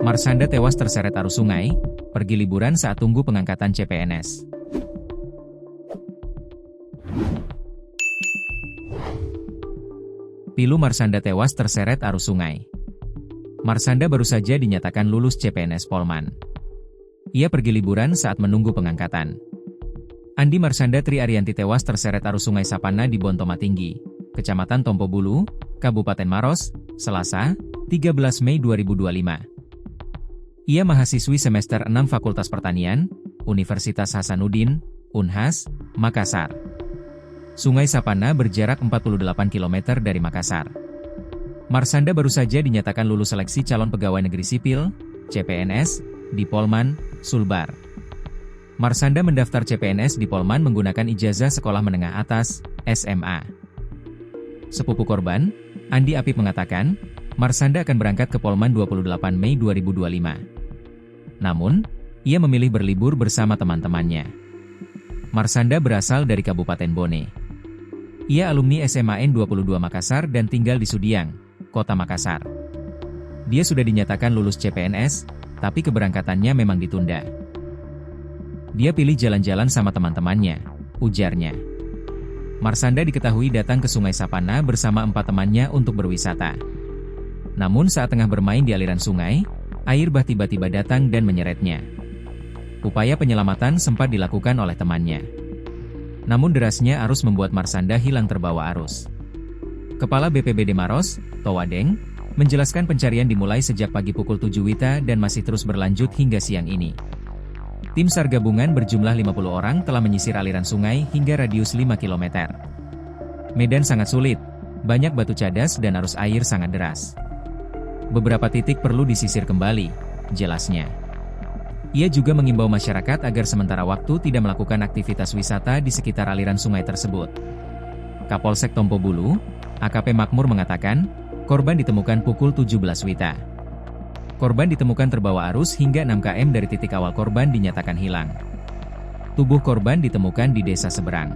Marshanda tewas terseret arus sungai, pergi liburan saat tunggu pengangkatan CPNS. Pilu Marshanda tewas terseret arus sungai. Marshanda baru saja dinyatakan lulus CPNS Polman. Ia pergi liburan saat menunggu pengangkatan. Andi Marshanda Tri Ariyanti tewas terseret arus sungai Sapana di Bontoma Tinggi, Kecamatan Tompo Bulu, Kabupaten Maros, Selasa, 13 Mei 2025. Ia mahasiswi semester 6 Fakultas Pertanian, Universitas Hasanuddin, Unhas, Makassar. Sungai Sapana berjarak 48 km dari Makassar. Marshanda baru saja dinyatakan lulus seleksi calon pegawai negeri sipil, CPNS, di Polman, Sulbar. Marshanda mendaftar CPNS di Polman menggunakan ijazah sekolah menengah atas, SMA. Sepupu korban, Andi Apip mengatakan, Marshanda akan berangkat ke Polman 28 Mei 2025. Namun, ia memilih berlibur bersama teman-temannya. Marshanda berasal dari Kabupaten Bone. Ia alumni SMAN 22 Makassar dan tinggal di Sudiang, Kota Makassar. Dia sudah dinyatakan lulus CPNS, tapi keberangkatannya memang ditunda. Dia pilih jalan-jalan sama teman-temannya, ujarnya. Marshanda diketahui datang ke Sungai Sapana bersama 4 temannya untuk berwisata. Namun saat tengah bermain di aliran sungai, air bah tiba-tiba datang dan menyeretnya. Upaya penyelamatan sempat dilakukan oleh temannya. Namun derasnya arus membuat Marshanda hilang terbawa arus. Kepala BPBD Maros, Towadeng, menjelaskan pencarian dimulai sejak pagi pukul 7 WITA dan masih terus berlanjut hingga siang ini. Tim SAR gabungan berjumlah 50 orang telah menyisir aliran sungai hingga radius 5 km. Medan sangat sulit, banyak batu cadas dan arus air sangat deras. Beberapa titik perlu disisir kembali, jelasnya. Ia juga mengimbau masyarakat agar sementara waktu tidak melakukan aktivitas wisata di sekitar aliran sungai tersebut. Kapolsek Tompo Bulu, AKP Makmur mengatakan, korban ditemukan pukul 17 WITA. Korban ditemukan terbawa arus hingga 6 km dari titik awal korban dinyatakan hilang. Tubuh korban ditemukan di desa seberang.